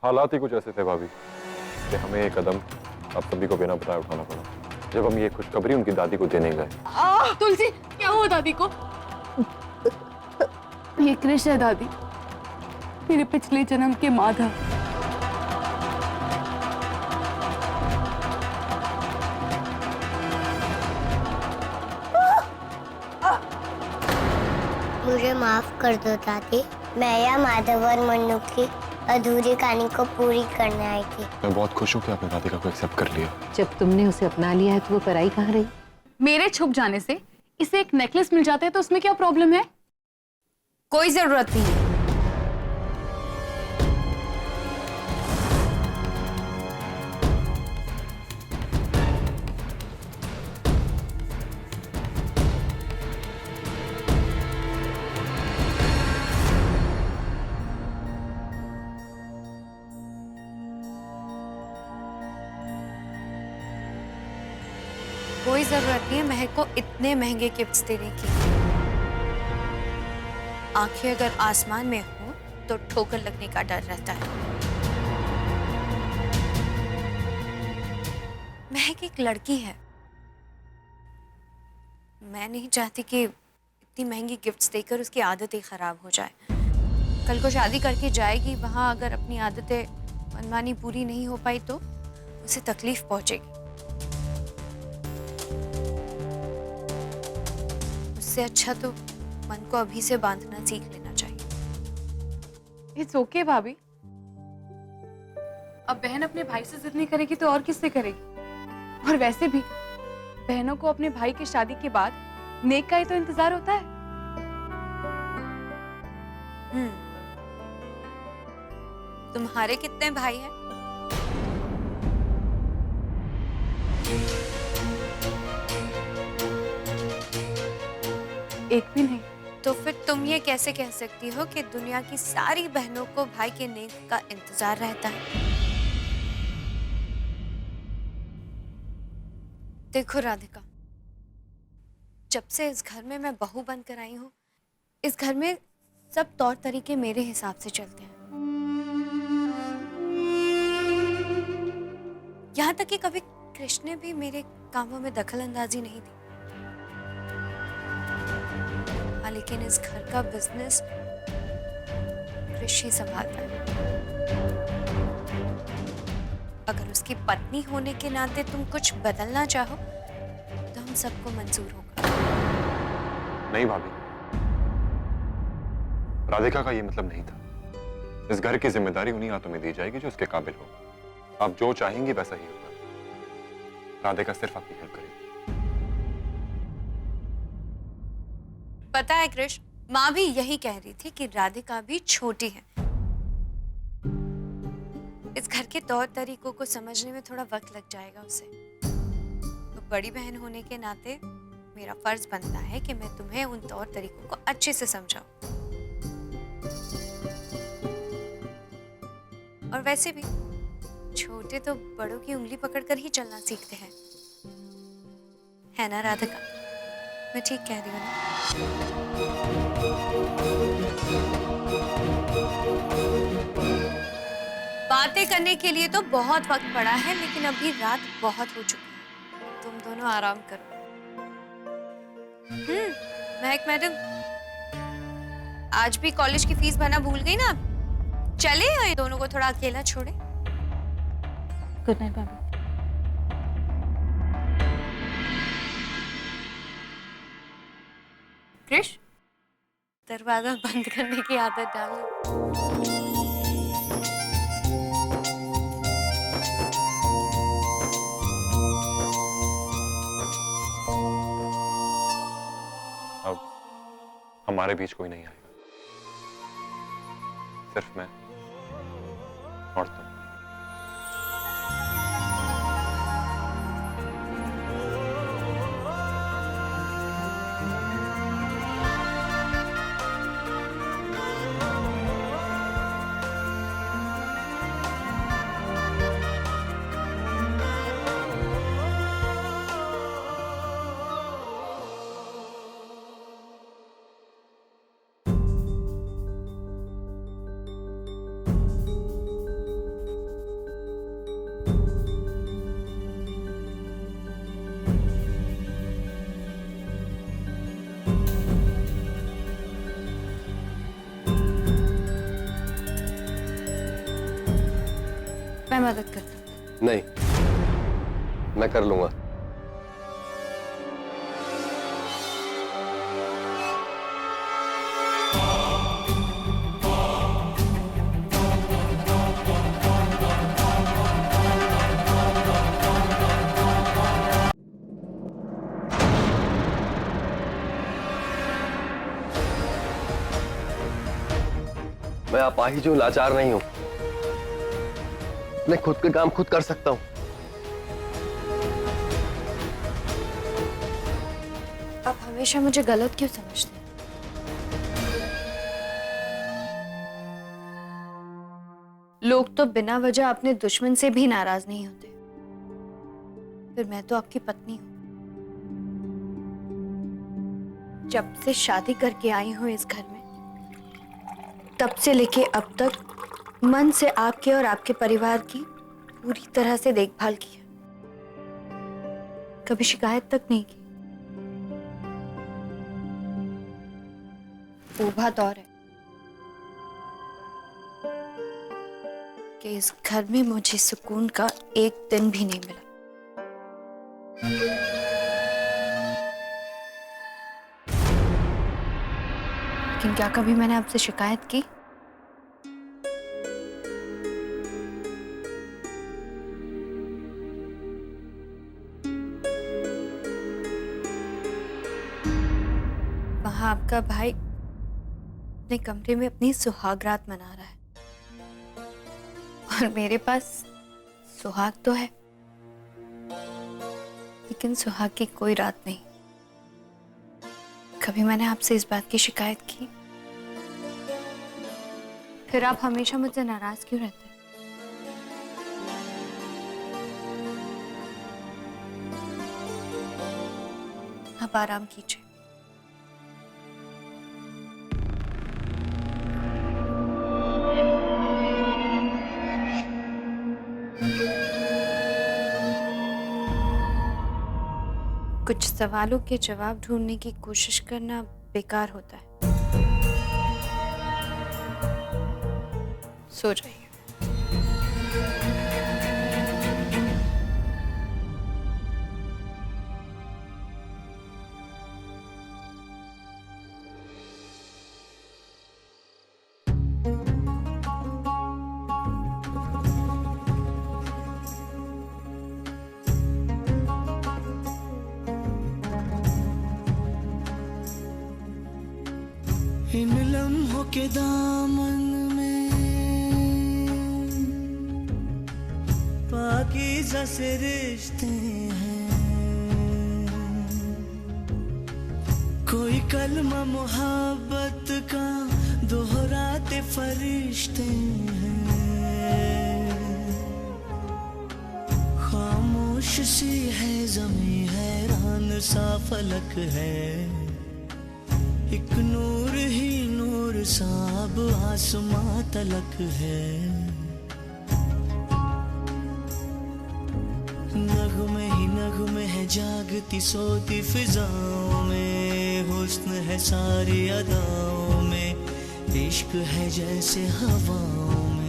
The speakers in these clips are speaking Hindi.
हालात ही कुछ ऐसे थे भाभी कि हमें ये कदम आप सभी को बिना बताए उठाना पड़ा जब हम ये खुशखबरी उनकी दादी को देने गए। तुलसी, क्या हुआ दादी को? ये कृष्ण है दादी, मेरे पिछले जन्म के माधव। मुझे माफ कर दो दादी, मैं या माधव और मन्नू की अधूरी कहानी को पूरी करने आई थी। मैं बहुत खुश हूँ कि आपने राधिका को एक्सेप्ट कर लिया। जब तुमने उसे अपना लिया है तो वो पराई कहाँ रही? मेरे छुप जाने से इसे एक नेकलेस मिल जाता है तो उसमें क्या प्रॉब्लम है? कोई जरूरत नहीं है। कोई जरूरत नहीं है महक को इतने महंगे गिफ्ट्स देने की। आंखें अगर आसमान में हो तो ठोकर लगने का डर रहता है। महक एक लड़की है। मैं नहीं चाहती कि इतनी महंगी गिफ्ट्स देकर उसकी आदतें खराब हो जाए। कल को शादी करके जाएगी, वहां अगर अपनी आदतें मनमानी पूरी नहीं हो पाई तो उसे तकलीफ पहुंचेगी। उससे अच्छा तो मन को अभी से बांधना सीख लेना चाहिए। इट्स ओके भाभी, अब बहन अपने भाई से जिद नहीं करेगी तो और किससे करेगी? और वैसे भी बहनों को अपने भाई की शादी के बाद नेक का ही तो इंतजार होता है। तुम्हारे कितने भाई हैं? एक भी नहीं। तो फिर तुम ये कैसे कह सकती हो कि दुनिया की सारी बहनों को भाई के नेक का इंतजार रहता है? देखो राधिका, जब से इस घर में मैं बहू बनकर आई हूँ, इस घर में सब तौर तरीके मेरे हिसाब से चलते हैं। यहाँ तक कि कभी कृष्ण ने भी मेरे कामों में दखल अंदाजी नहीं दी। हाँ, लेकिन इस घर का बिजनेस कृष्ण ही संभालता है। अगर उसकी पत्नी होने के नाते तुम कुछ बदलना चाहो तो हम सबको मंजूर होगा। नहीं भाभी, राधिका का ये मतलब नहीं था। इस घर की जिम्मेदारी उन्हीं हाथों में दी जाएगी जो उसके काबिल हो। आप जो चाहेंगी वैसा ही होगा। राधिका सिर्फ आपकी हेल्प करेगी। पता है कृष्ण, माँ भी यही कह रही थी कि राधिका भी छोटी है। इस घर के तौर तरीकों को समझने में थोड़ा वक्त लग जाएगा उसे। तो बड़ी बहन होने के नाते मेरा फर्ज बनता है कि मैं तुम्हें उन तौर तरीकों को अच्छे से समझाऊं। और वैसे भी छोटे तो बड़ों की उंगली पकड़कर ही चलना सीखते हैं, है ना राधिका? मैं ठीक कह रही हूँ ना? बातें करने के लिए तो बहुत वक्त पड़ा है, लेकिन अभी रात बहुत हो चुकी है। तुम दोनों आराम करो। महक मैडम, आज भी कॉलेज की फीस भरना भूल गई ना? चले या दोनों को थोड़ा अकेला छोड़े? गुड नाइट भाभी। कृष, दरवाजा बंद करने की आदत डालो। अब हमारे बीच कोई नहीं आएगा, सिर्फ मैं और तुम। मैं मदद करती हूँ। नहीं, मैं कर लूंगा। मैं अपाहिज हूं, लाचार नहीं हूं। मैं खुद के काम खुद कर सकता हूं। आप हमेशा मुझे गलत क्यों समझते हैं? लोग तो बिना वजह अपने दुश्मन से भी नाराज नहीं होते, फिर मैं तो आपकी पत्नी हूं। जब से शादी करके आई हूं इस घर में, तब से लेके अब तक मन से आपके और आपके परिवार की पूरी तरह से देखभाल की है, कभी शिकायत तक नहीं की। वो बात और है कि इस घर में मुझे सुकून का एक दिन भी नहीं मिला। लेकिन क्या कभी मैंने आपसे शिकायत की? वहां आपका भाई अपने कमरे में अपनी सुहागरात मना रहा है और मेरे पास सुहाग तो है, लेकिन सुहाग की कोई रात नहीं। कभी मैंने आपसे इस बात की शिकायत की? फिर आप हमेशा मुझसे नाराज क्यों रहते हैं? आप आराम कीजिए। कुछ सवालों के जवाब ढूंढने की कोशिश करना बेकार होता है। सो जाइए। इन लम्हों के दामन में पाकीज़ा से रिश्ते हैं, कोई कलमा मोहब्बत का दोहराते फरिश्ते हैं। खामोश सी है ज़मीं, हैरान सा फलक है, एक नूर ही नूर साब आसमां तलक है। नगमे ही नगमे है जागती सोती फिजाओं में, हुस्न है सारी अदाओं में, इश्क है जैसे हवाओं में।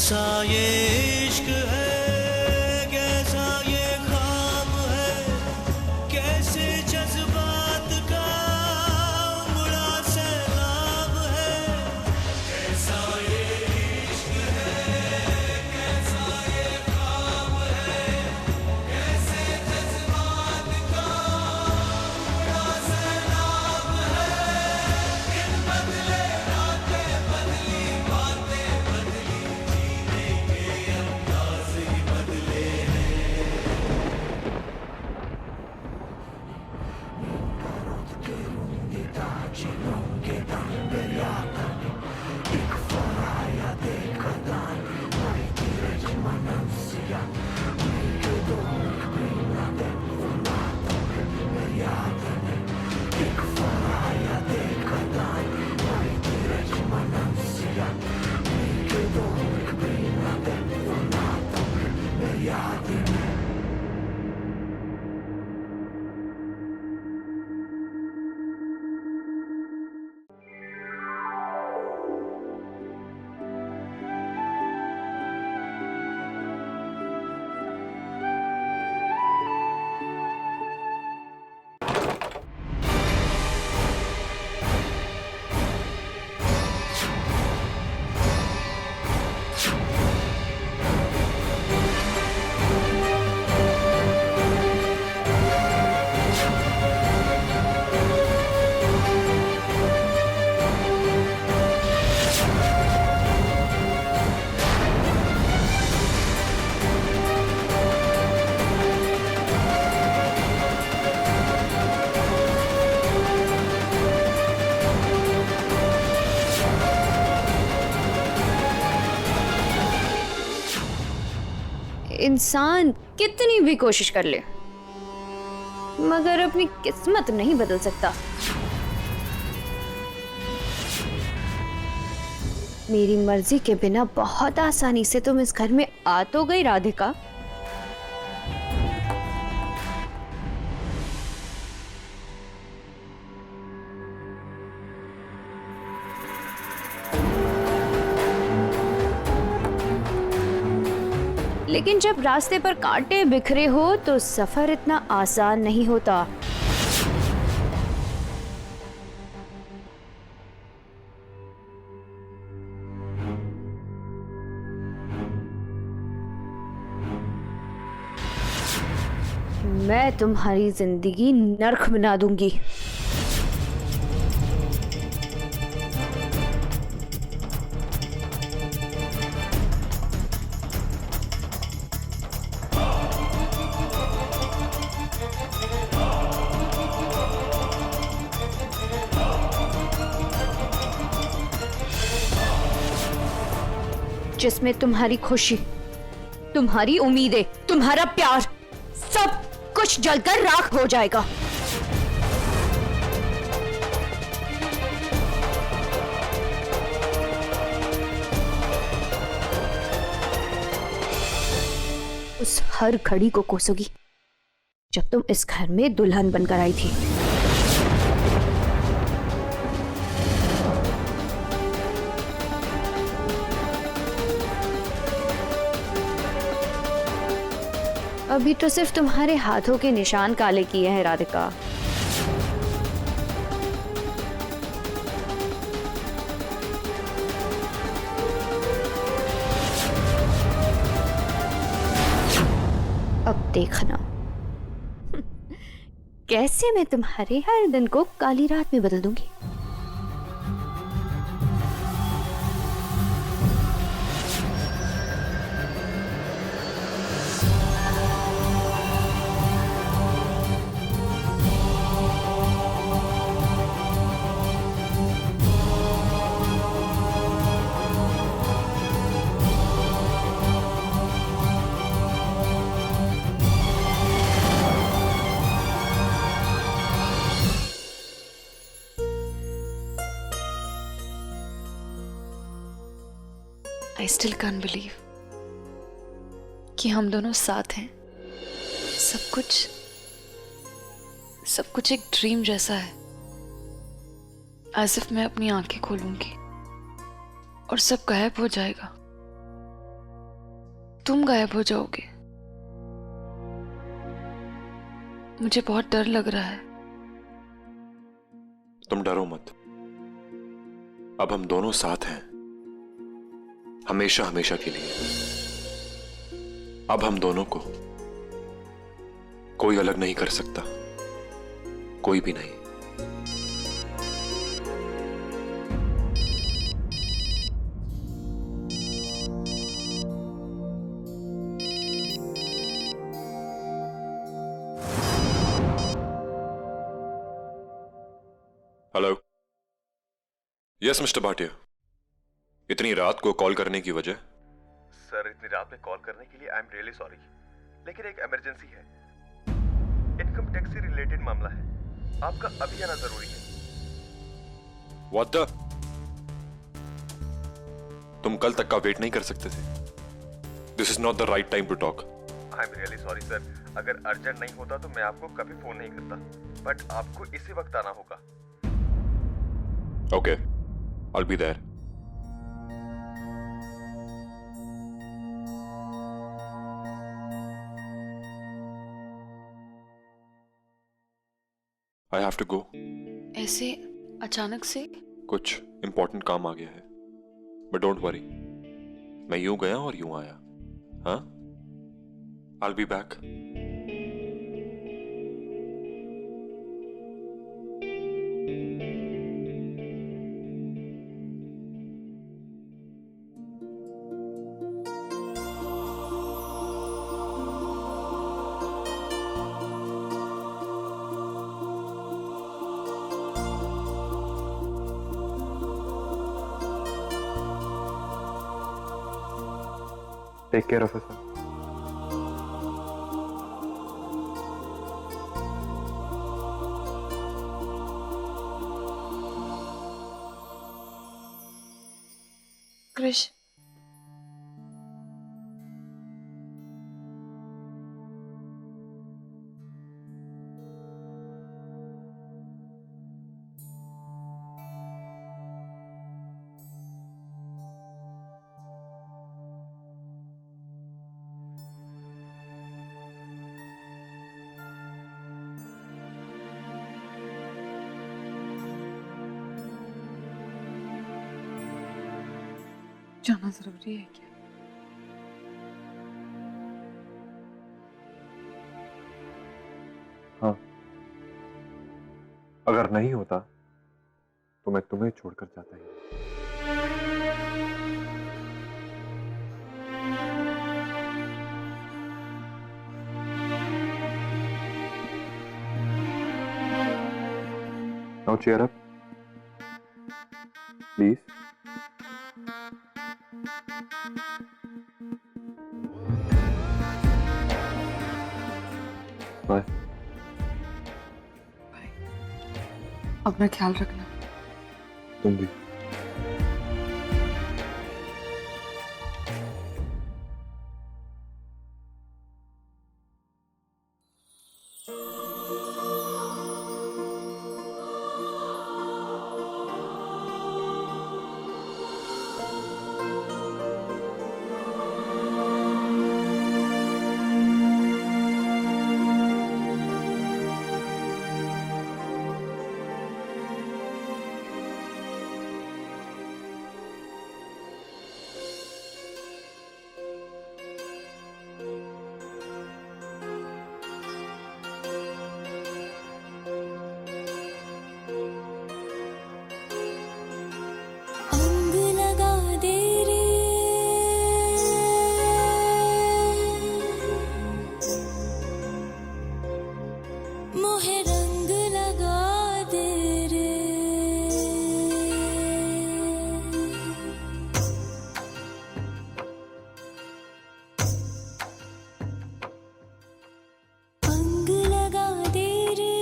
कैसा ये इश्क है, कैसा ये ख्वाब है, कैसे जज्बात का उमड़ा सैलाब है। कैसा ये इश्क है, कैसा ये ख्वाब है, कैसे जज्बात का उमड़ा सैलाब है। इन बदले रातें बदली, बातें बदली, जीने के अंदाज ही बदले हैं। इंसान कितनी भी कोशिश कर ले मगर अपनी किस्मत नहीं बदल सकता। मेरी मर्जी के बिना बहुत आसानी से तुम इस घर में आ तो गई राधिका, लेकिन जब रास्ते पर कांटे बिखरे हो तो सफर इतना आसान नहीं होता। मैं तुम्हारी जिंदगी नर्क बना दूंगी। जिसमें तुम्हारी खुशी, तुम्हारी उम्मीदें, तुम्हारा प्यार सब कुछ जलकर राख हो जाएगा। उस हर घड़ी को कोसोगी जब तुम इस घर में दुल्हन बनकर आई थी। अभी तो सिर्फ तुम्हारे हाथों के निशान काले किए हैं राधिका। अब देखना कैसे मैं तुम्हारे हर दिन को काली रात में बदल दूंगी। I still can't believe कि हम दोनों साथ हैं। सब कुछ एक ड्रीम जैसा है। as if मैं अपनी आंखें खोलूंगी और सब गायब हो जाएगा। तुम गायब हो जाओगे। मुझे बहुत डर लग रहा है। तुम डरो मत, अब हम दोनों साथ हैं, हमेशा हमेशा के लिए। अब हम दोनों को कोई अलग नहीं कर सकता, कोई भी नहीं। Hello, yes mister Bhatia. इतनी रात को कॉल करने की वजह? सर, इतनी रात में कॉल करने के लिए आई एम रियली सॉरी, लेकिन एक इमरजेंसी है। इनकम टैक्स से रिलेटेड मामला है, आपका अभी आना जरूरी है। What the? तुम कल तक का वेट नहीं कर सकते थे? This is not the right time to talk. I am really sorry sir, अगर अर्जेंट नहीं होता तो मैं आपको कभी फोन नहीं करता, बट आपको इसी वक्त आना होगा। Okay, I'll be there. I have to go. ऐसे अचानक से? कुछ important काम आ गया है, but don't worry. मैं यूं गया और यूं आया, हाँ? I'll be back. Take care of yourself. कृष, जाना जरूरी है क्या? हाँ, अगर नहीं होता तो मैं तुम्हें छोड़कर जाता ही नहीं। Now cheer up, please. Bye. अपना ख्याल रखना। तुम भी। अंग लगा दे रे, मोहे रंग लगा दे रे, अंग लगा दे रे,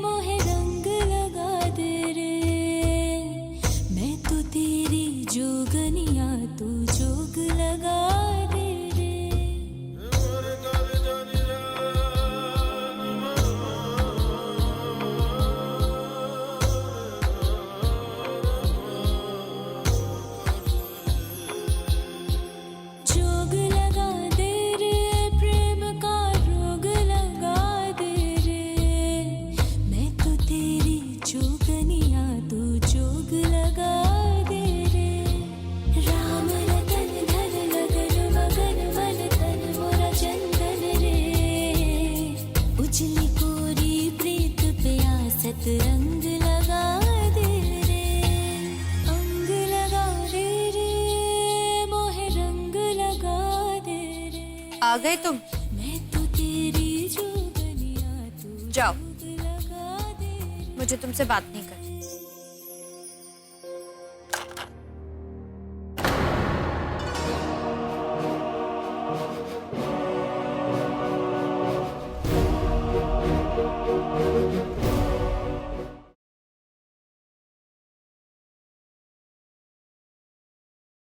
मोहे रंग लगा दे रे, मैं तो तेरी जोगनिया तू जोग लगा दे रे। बात रंग लगा दे रे, अंग लगा दे रे, मोहे रंग लगा दे रे। आ गए तुम? मैं तो तेरी जोगनिया, तू जाओ, लगा दे रे। मुझे तुमसे बात नहीं